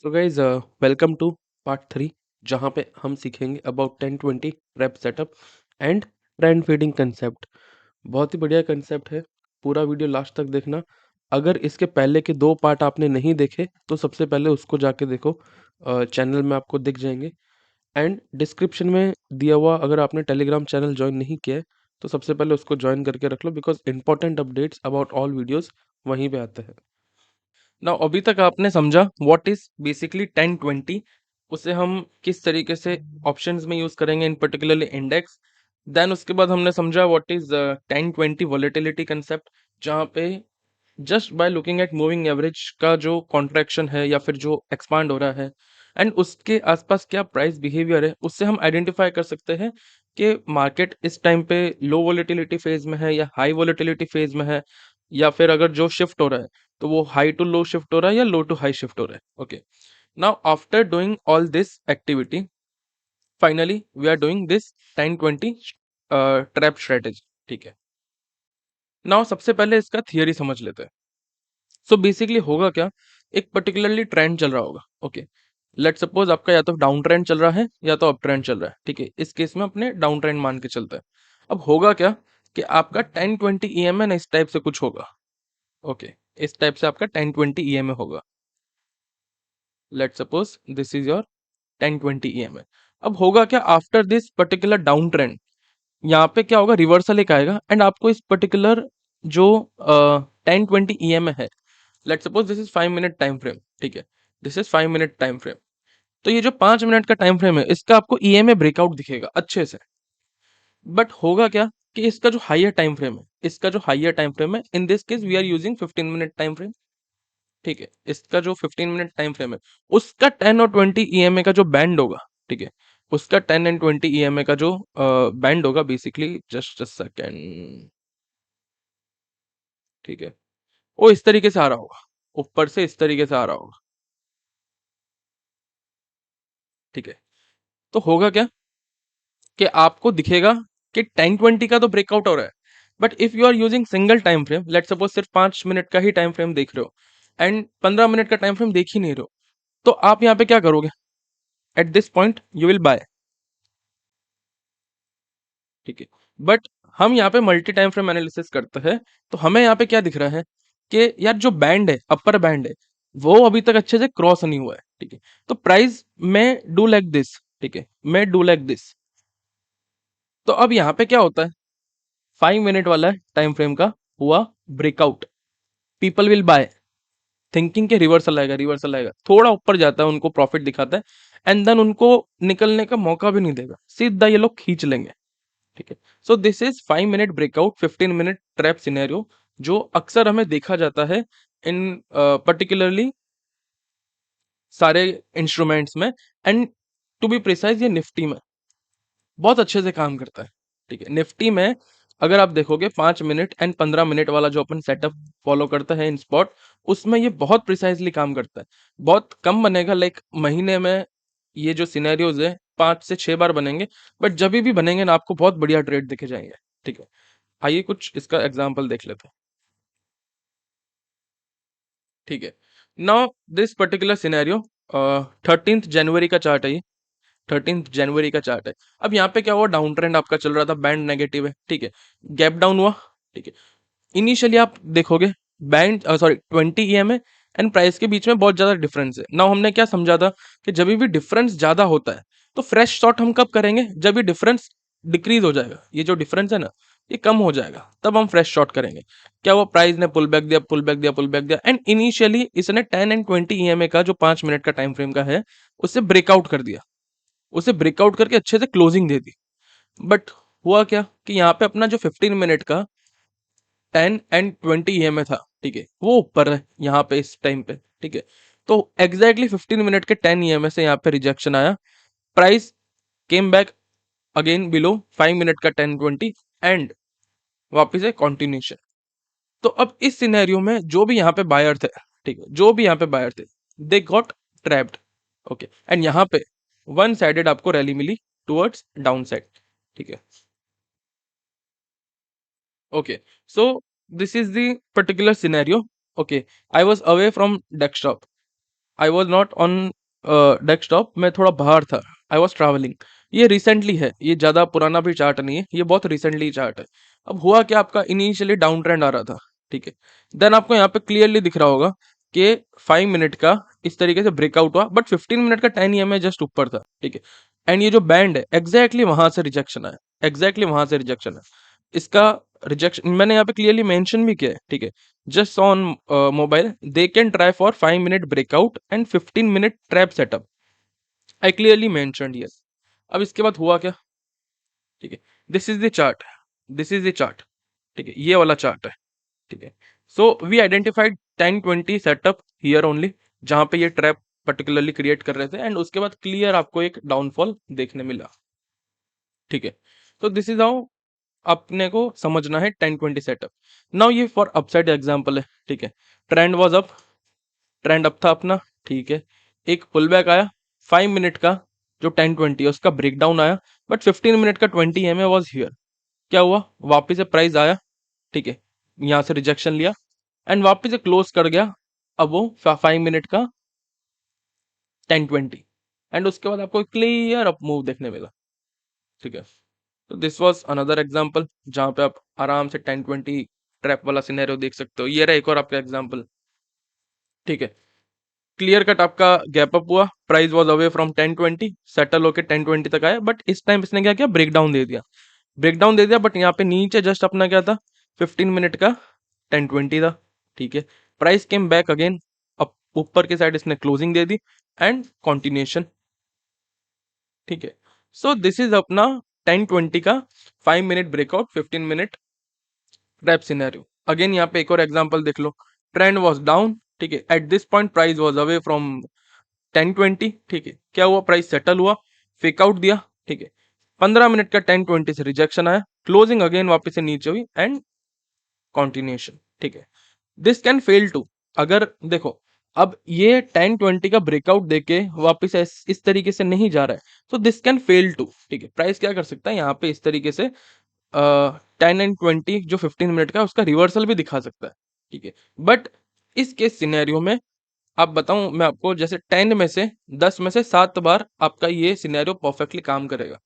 So guys welcome to part 3 जहाँ पे हम सीखेंगे about 10-20 prep setup and trend feeding concept. बहुत ही बढ़िया कंसेप्ट है। पूरा वीडियो लास्ट तक देखना। अगर इसके पहले के 2 पार्ट आपने नहीं देखे तो सबसे पहले उसको जाके देखो। चैनल में आपको दिख जाएंगे एंड डिस्क्रिप्शन में दिया हुआ अगर आपने टेलीग्राम चैनल ज्वाइन नहीं किया है तो सबसे पहले उसको ज्वाइन करके रख लो because important updates about all videos वहीं पे आते हैं। ना अभी तक आपने समझा व्हाट इज बेसिकली 10-20, उसे हम किस तरीके से ऑप्शंस में यूज करेंगे इन पर्टिकुलरली इंडेक्स। देन उसके बाद हमने समझा व्हाट इज 10-20 वॉलेटिलिटी कंसेप्ट, जहाँ पे just by looking at moving average का जो कॉन्ट्रैक्शन है या फिर जो एक्सपांड हो रहा है एंड उसके आसपास क्या प्राइस बिहेवियर है, उससे हम आइडेंटिफाई कर सकते हैं कि मार्केट इस टाइम पे लो वोलेटिलिटी फेज में है या हाई वोलेटिलिटी फेज में है, या फिर अगर जो शिफ्ट हो रहा है तो वो हाई टू लो शिफ्ट हो रहा है या लो टू हाई शिफ्ट हो रहा है। Okay, now after doing all this activity finally we are doing this 10-20 trap strategy. ठीक है, नाउ सबसे पहले इसका थियरी समझ लेते हैं। सो बेसिकली होगा क्या, एक पर्टिकुलरली ट्रेंड चल रहा होगा। ओके, लेट सपोज आपका या तो डाउन ट्रेंड चल रहा है या तो अप ट्रेंड चल रहा है। ठीक है, इस केस में अपने डाउन ट्रेंड मान के चलते हैं। अब होगा क्या कि आपका 10-20 ईएमए इस टाइप से कुछ होगा। ओके, इस टाइप से आपका 10-20 ईएमए होगा। Let suppose this is your 10-20 EMA. अब होगा क्या, after this particular down trend यहाँ पे क्या होगा, रिवर्सल एक आएगा एंड आपको इस पर्टिकुलर जो 10-20 ईएमए है, let suppose this is 5 minute time frame. ठीक है, this is 5 minute time frame. तो ये जो 5 मिनट का टाइम फ्रेम है इसका आपको ईएमए ब्रेकआउट दिखेगा अच्छे से। बट होगा क्या कि इसका जो हाइयर टाइम फ्रेम है, इसका जो हाइयर टाइम फ्रेम है, in this case we are using 15 minute time frame. ठीक है, इसका जो 15 मिनट टाइम फ्रेम है उसका 10 और 20 ईएमए का जो बैंड होगा। ठीक है, उसका 10 एंड 20 ईएमए का जो बैंड होगा, बेसिकली जस्ट अ सेकेंड। ठीक है, वो इस तरीके से आ रहा होगा, ऊपर से इस तरीके से आ रहा होगा। ठीक है, तो होगा क्या कि आपको दिखेगा कि 10-20 का तो ब्रेकआउट हो रहा है, but if you are using single time frame, let suppose सिर्फ 5 मिनट का ही टाइम फ्रेम देख रहे हो एंड 15 मिनट का टाइम फ्रेम देख ही नहीं रहे हो, तो आप यहाँ पे क्या करोगे, at this point you will buy. ठीक है, बट हम यहाँ पे मल्टी टाइम फ्रेम एनालिसिस करते हैं तो हमें यहाँ पे क्या दिख रहा है कि यार जो बैंड है, अपर बैंड है, वो अभी तक अच्छे से क्रॉस नहीं हुआ है। ठीक है, तो प्राइस में डू लाइक दिस। ठीक है, मैं डू लाइक दिस। तो अब यहाँ पे क्या होता है, 5 मिनट वाला टाइम फ्रेम का हुआ breakout, people will by thinking के रिवर्सल आएगा, रिवर्सल आएगा, थोड़ा ऊपर जाता है, उनको प्रॉफिट दिखाता है एंड देन उनको निकलने का मौका भी नहीं देगा, सीधा ये लोग खींच लेंगे। ठीक है, सो this is 5 minute breakout 15 minute trap scenario, जो अक्सर हमें देखा जाता है इन पर्टिकुलरली सारे इंस्ट्रूमेंट्स में एंड टू बी प्रिसाइज ये निफ्टी में बहुत अच्छे से काम करता है। ठीक है, निफ्टी में अगर आप देखोगे 5 मिनट एंड 15 मिनट वाला जो अपन सेटअप फॉलो करते हैं इन स्पॉट, उसमें ये बहुत प्रिसाइजली काम करता है। बहुत कम बनेगा, लाइक महीने में ये जो सिनेरियोज है 5 से 6 बार बनेंगे, बट जब भी बनेंगे ना आपको बहुत बढ़िया ट्रेड दिखे जाएंगे। ठीक है, आइए कुछ इसका एग्जाम्पल देख लेते हैं। ठीक है, नाउ दिस पर्टिकुलर सिनेरियो 13 जनवरी का चार्ट है ये, 13 जनवरी का चार्ट है। अब यहाँ पे क्या हुआ, डाउन ट्रेंड आपका चल रहा था, बैंड नेगेटिव है। ठीक है, गैप डाउन हुआ। ठीक है, इनिशियली आप देखोगे bank sorry 20 EMA and price के बीच में बहुत ज्यादा डिफरेंस है। नाउ हमने क्या समझा था कि जब भी डिफरेंस ज्यादा होता है तो फ्रेश शॉट हम कब करेंगे, जब ये डिफरेंस डिक्रीज हो जाएगा, ये जो डिफरेंस है ना ये कम हो जाएगा, तब हम फ्रेश शॉट करेंगे। क्या हुआ, प्राइस ने पुल बैक दिया, पुल बैक दिया, पुल बैक दिया एंड इनिशियली इसने 10 एंड 20 ईएमए का जो 5 मिनट का टाइम फ्रेम का है उससे ब्रेकआउट कर दिया, उसे ब्रेकआउट करके अच्छे से क्लोजिंग दे दी। बट हुआ क्या कि यहाँ पे अपना जो 15 मिनट का 10 एंड 20 ईएमए था, ठीक है, वो ऊपर है यहाँ पे इस टाइम पे। ठीक है, तो एग्जैक्टली 15 मिनट के 10 ईएमए से यहाँ पे रिजेक्शन आया, price came back again below 5 minute का 10-20 एंड वापिस है कॉन्टिन्यूशन। तो अब इस सिनेरियो में जो भी यहाँ पे बायर थे, ठीक है, जो भी यहाँ पे बायर थे, they got trapped. Okay, and यहाँ पे वन साइडेड आपको रैली मिली टुवर्ड्स डाउन साइड। ठीक है, okay, so this is the particular scenario. Okay, I was away from desktop, I was not on desktop, मैं थोड़ा बाहर था, आई वॉज ट्रैवलिंग। ये रिसेंटली है, ये ज़्यादा पुराना भी चार्ट नहीं है, ये बहुत रिसेंटली चार्ट है। अब हुआ क्या, आपका इनिशियली डाउन ट्रेंड आ रहा था, ठीक है। देन आपको यहाँ पे क्लियरली दिख रहा होगा कि 5 मिनट का इस तरीके से ब्रेकआउट हुआ, बट 15 मिनट का 10 EMA जस्ट ऊपर था, ठीक है। एंड ये जो बैंड है एग्जैक्टली वहां से रिजेक्शन आया, एग्जैक्टली वहां से रिजेक्शन है। इसका रिजेक्शन मैंने यहाँ पे क्लियरली मेंशन भी किया है, ठीक है। just on mobile they can try for 5 minute breakout and 15 minute trap setup, I clearly mentioned yes। अब इसके बाद हुआ क्या, ठीक है, this is the chart, this is the chart, ठीक है, ये वाला चार्ट है, ठीक है। So we identified 10-20 setup here only, जहां पे ये ट्रैप पर्टिकुलरली क्रिएट कर रहे थे, एंड उसके बाद क्लियर आपको एक डाउनफॉल देखने मिला, ठीक है। तो दिस इज हाउ अपने को समझना है 10-20 सेटअप। नाउ ये फॉर अपसाइड एग्जांपल है, ठीक है। Trend was up, trend up था अपना, ठीक है। एक पुल बैक आया, 5 मिनट का जो 10-20 है उसका ब्रेकडाउन आया, बट 15 मिनट का 20 EMA वॉज हियर। क्या हुआ, वापिस से प्राइस आया, ठीक है, यहाँ से रिजेक्शन लिया एंड वापिस से क्लोज कर गया। अब वो 5 मिनट का 10-20, एंड उसके बाद आपको क्लियर अप मूव देखने मिला, ठीक है। तो दिस वॉज अनदर एग्जाम्पल जहां पे आप आराम से 10-20 ट्रैप वाला सिनेरियो देख सकते हो। ये रहा एक और आपका एग्जाम्पल, ठीक है। क्लियर कट आपका गैप अप हुआ, price was away from 10-20, settle होके 10-20 तक आया, बट इस टाइम इसने क्या किया, ब्रेकडाउन दे दिया, ब्रेकडाउन दे दिया, बट यहाँ पे नीचे जस्ट अपना क्या था, 15 मिनट का 10-20 था, ठीक है। प्राइस केम बैक अगेन, अब ऊपर की साइड इसने closing they the and continuation, ठीक है। सो दिस इज अपना 10-20 का 5 minute breakout, 15 minute trap scenario. Again यहाँ पे एक और एग्जांपल देख लो, ट्रेंड वाज डाउन, ठीक है, at this point price was away from 10-20, ठीक है। क्या हुआ, प्राइस सेटल हुआ, फेक आउट दिया, ठीक है। 15 मिनट का 10-20 से रिजेक्शन आया, क्लोजिंग अगेन वापस से नीचे हुई एंड कॉन्टिन्यूशन, ठीक है। दिस कैन फेल टू, अगर देखो अब ये 10-20 का ब्रेकआउट देके वापस इस तरीके से नहीं जा रहा है, तो दिस कैन फेल टू, ठीक है। प्राइस क्या कर सकता है यहाँ पे, इस तरीके से 10 एंड 20 जो 15 मिनट का है, उसका रिवर्सल भी दिखा सकता है, ठीक है। बट इस केस सिनेरियो में आप बताऊं मैं आपको, जैसे 10 में से 10 में से 7 बार आपका ये सिनेरियो परफेक्टली काम करेगा,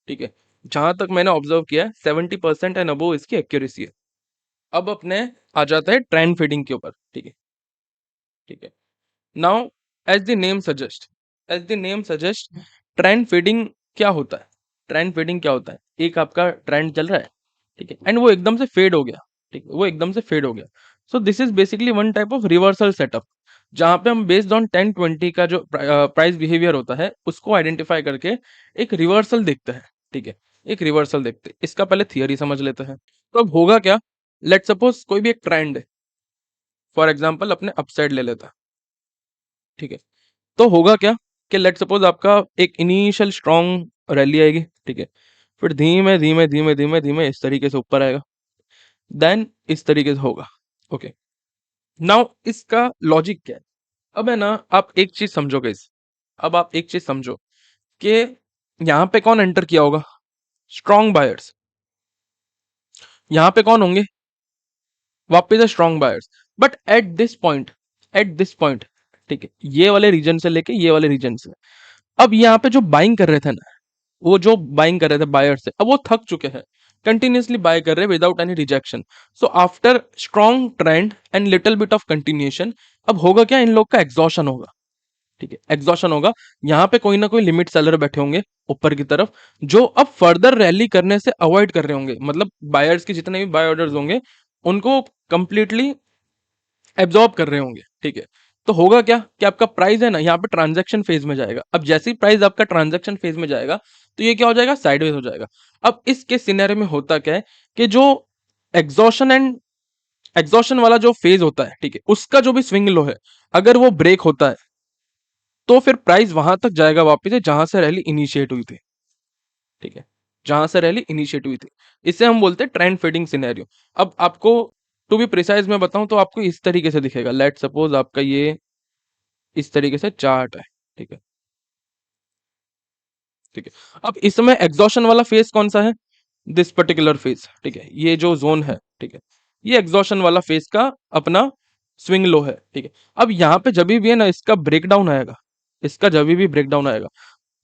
ठीक है। जहां तक मैंने ऑब्जर्व किया है 70% एंड अबोव इसकी एक्यूरेसी है। अब अपने आ जाता है ट्रेंड फीडिंग के ऊपर, ठीक है, ठीक है। Now as the name suggest, as the name suggest, trend feeding क्या होता है, ट्रेंड फीडिंग क्या होता है, एक आपका ट्रेंड चल रहा है, ठीक है, एंड वो एकदम से फेड हो गया, ठीक है, वो एकदम से फेड हो गया। सो this is basically one type of reversal setup, जहां पे हम बेस्ड ऑन 10-20 का जो प्राइस बिहेवियर होता है उसको आइडेंटिफाई करके एक रिवर्सल देखते हैं, ठीक है। एक रिवर्सल देखते हैं, इसका पहले थियरी समझ लेते हैं। तो अब होगा क्या, लेट सपोज कोई भी एक ट्रेंड है, फॉर एग्जाम्पल अपने अपसाइड ले लेता है, ठीक है। तो होगा क्या कि लेट सपोज आपका एक इनिशियल स्ट्रॉन्ग रैली आएगी, ठीक है, फिर धीमे धीमे धीमे धीमे धीमे इस तरीके से ऊपर आएगा, देन इस तरीके से होगा, ओके। नाउ इसका लॉजिक क्या है, अब है ना, आप एक चीज समझो गाइस, अब आप एक चीज समझो कि यहाँ पे कौन एंटर किया होगा, स्ट्रॉन्ग बायर्स। यहाँ पे कौन होंगे, वापस है strong buyers. But at this point, at this point, ठीक है, ये वाले रीजन से लेके ये वाले रीजन से, अब यहाँ पे जो बाइंग कर रहे थे ना, वो जो बाइंग कर रहे थे बायर से, अब वो थक चुके हैं, कंटिन्यूसली बाय कर रहे हैं without any rejection. So after strong trend and little bit of continuation, अब होगा क्या, इन लोग का एग्जॉशन होगा, ठीक है, एग्जॉशन होगा। यहाँ पे कोई ना कोई लिमिट सेलर बैठे होंगे ऊपर की तरफ, जो अब फर्दर रैली करने से अवॉइड कर रहे होंगे, मतलब बायर्स के जितने भी बाय ऑर्डर्स होंगे उनको कंप्लीटली एब्जॉर्ब कर रहे होंगे, ठीक है। तो होगा क्या कि आपका प्राइस है ना यहाँ पे ट्रांजैक्शन फेज में जाएगा। अब जैसे ही प्राइस आपका ट्रांजैक्शन फेज में जाएगा तो ये क्या हो जाएगा, साइडवेज हो जाएगा। अब इसके सिनेरियो में होता क्या है कि जो एग्जॉशन एंड एग्जॉशन वाला जो फेज होता है, ठीक है, उसका जो भी स्विंग लो है, अगर वो ब्रेक होता है तो फिर प्राइस वहां तक जाएगा वापस से जहां से रैली इनिशिएट हुई थी, ठीक है, जहां से रैली इनिशिएट हुई थी। इसे हम बोलते हैं ट्रेंड फीडिंग सिनेरियो। अब आपको टू बी प्रिसाइज में बताऊं तो आपको इस तरीके से दिखेगा, लेट सपोज आपका ये इस तरीके से चार्ट है, ठीक है, ठीक है। अब इसमें एग्जॉशन वाला फेज कौन सा है, दिस पर्टिकुलर फेज, ठीक है, ये जो जोन है, ठीक है, ये एग्जॉशन वाला फेज का अपना स्विंग लो है, ठीक है। अब यहाँ पे जब भी है ना इसका ब्रेकडाउन आएगा, इसका जब भी ब्रेकडाउन आएगा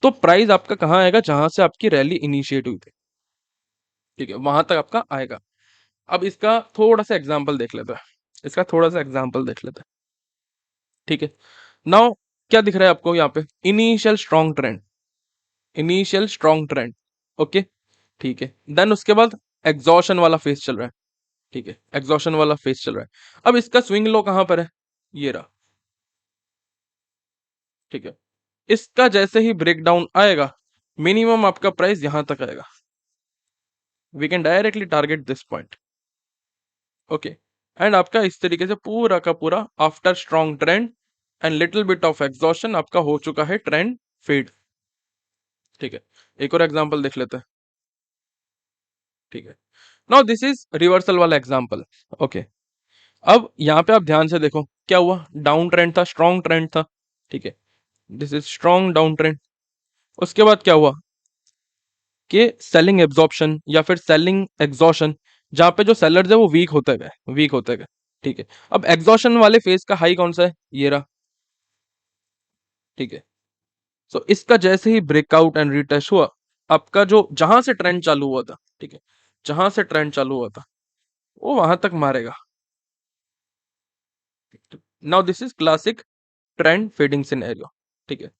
तो प्राइस आपका कहाँ आएगा, जहां से आपकी रैली इनिशिएट हुई थी, ठीक है, वहां तक आपका आएगा। अब इसका थोड़ा सा एग्जांपल देख लेते हैं, इसका थोड़ा सा एग्जांपल देख लेते हैं, ठीक है। नाउ क्या दिख रहा है आपको यहाँ पे, initial strong trend, initial strong trend, okay, ठीक है। देन उसके बाद एग्जॉशन वाला फेज चल रहा है, ठीक है, एग्जॉशन वाला फेज चल रहा है। अब इसका स्विंग लो कहां पर है, ये रहा, ठीक है। इसका जैसे ही ब्रेकडाउन आएगा, मिनिमम आपका प्राइस यहां तक आएगा, we can directly target this point, okay. And आपका इस तरीके से पूरा का पूरा after strong trend and little bit of exhaustion आपका हो चुका है ट्रेंड फेड, ठीक है। एक और एग्जांपल देख लेते हैं, ठीक है। नाउ दिस इज रिवर्सल वाला एग्जांपल, ओके। अब यहाँ पे आप ध्यान से देखो क्या हुआ, डाउन ट्रेंड था, स्ट्रॉन्ग ट्रेंड था, ठीक है, this is strong down trend. उसके बाद क्या हुआ कि सेलिंग एब्जॉर्प्शन या फिर सेलिंग एग्जॉशन, जहां पे जो सेलर्स है वो वीक होते गए, वीक होते गए, ठीक है। अब एग्जॉशन वाले फेज का हाई कौन सा है, ये रहा, ठीक है। सो इसका जैसे ही ब्रेकआउट एंड रिटेस्ट हुआ, आपका जो जहां से ट्रेंड चालू हुआ था, ठीक है, जहां से ट्रेंड चालू हुआ था वो वहां तक मारेगा। Now this is classic trend fading scenario, ठीक है,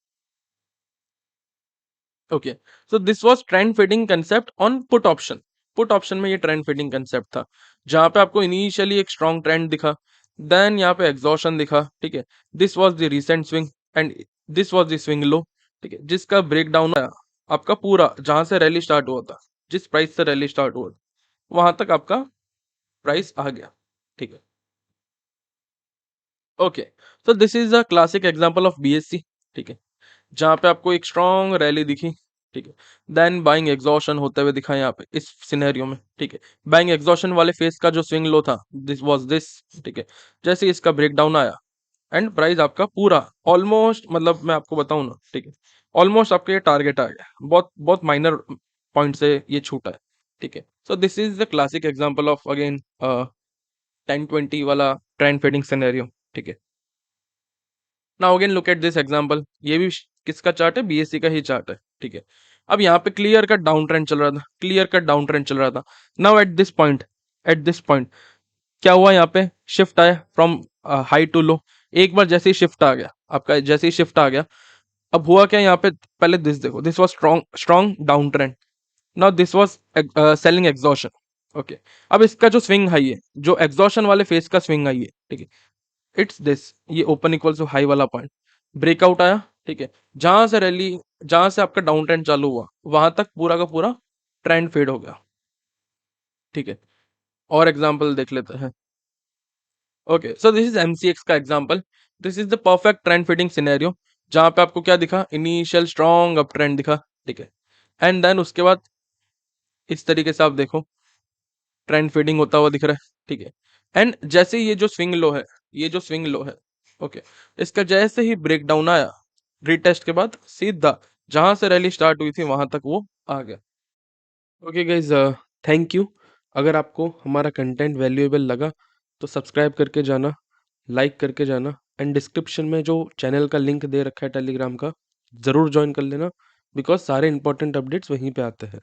okay. So this was trend fading concept on put option, put option में ये ट्रेंड फेडिंग कंसेप्ट था, जहां पे आपको इनिशियली एक स्ट्रॉन्ग ट्रेंड दिखा, देन यहाँ पे एग्जॉशन दिखा, ठीक है, this was the recent swing and this was the swing low, ठीक है, जिसका ब्रेकडाउन आया आपका पूरा, जहां से रैली स्टार्ट हुआ था, जिस प्राइस से रैली स्टार्ट हुआ था वहां तक आपका प्राइस आ गया, ठीक है, okay. So this is a classic example of BSc, ठीक है, जहां पे आपको एक स्ट्रॉन्ग रैली दिखी, ठीक है, देन बाइंग एग्जॉशन होते हुए दिखा यहाँ पे इस सिनेरियो में, ठीक है। बाइंग एग्जॉशन वाले फेस का जो स्विंग लो था, दिस वाज दिस, ठीक है। जैसे ही इसका ब्रेकडाउन आया एंड प्राइस आपका पूरा ऑलमोस्ट, मतलब मैं आपको बताऊं ना, ठीक है, ऑलमोस्ट आपका ये टारगेट आ गया, बहुत बहुत माइनर पॉइंट से ये छूटा है, ठीक है। सो this is the classic example of again 10-20 वाला ट्रेंड फेडिंग सिनेरियो, ठीक है। Now again look at this example, ये भी किसका चार्ट है, बीएससी का ही चार्ट है, ठीक है। अब यहाँ पे क्लियर कट डाउन ट्रेंड चल रहा था, क्लियर कट डाउन ट्रेंड चल रहा था। Now at this point, at this point क्या हुआ, यहाँ पे शिफ्ट आया फ्रॉम हाई टू लो। एक बार जैसे ही शिफ्ट आ गया आपका, जैसे ही शिफ्ट आ गया, अब हुआ क्या यहाँ पे, पहले दिस देखो, this was strong strong down trend, now this was selling exhaustion, okay. अब इसका जो स्विंग हाई है, जो एग्जॉशन वाले फेस का स्विंग हाई है, ठीक है, इट्स दिस, ये ओपन इक्वल्स टू हाई वाला पॉइंट, ब्रेकआउट आया, ठीक है, जहां से रैली, जहां से आपका डाउन ट्रेंड चालू हुआ वहां तक पूरा का पूरा ट्रेंड फेड हो गया, ठीक है। और एग्जांपल देख लेते हैं, okay. So this is MCX का example, this is the perfect trend feeding scenario, जहां पे आपको क्या दिखा, इनिशियल स्ट्रॉन्ग अप ट्रेंड दिखा, ठीक है। एंड देन उसके बाद इस तरीके से आप देखो ट्रेंड फीडिंग होता हुआ दिख रहा है, ठीक है। एंड जैसे ये जो स्विंग लो है, ये जो स्विंग लो है, ओके, इसका जैसे ही ब्रेक डाउन आया रिटेस्ट के बाद, सीधा जहां से रैली स्टार्ट हुई थी वहां तक वो आ गया। Okay guys, thank you. अगर आपको हमारा कंटेंट वैल्यूएबल लगा तो सब्सक्राइब करके जाना, लाइक करके जाना, एंड डिस्क्रिप्शन में जो चैनल का लिंक दे रखा है टेलीग्राम का, ज़रूर ज्वाइन कर लेना, बिकॉज सारे इंपॉर्टेंट अपडेट्स वहीं पे आते हैं।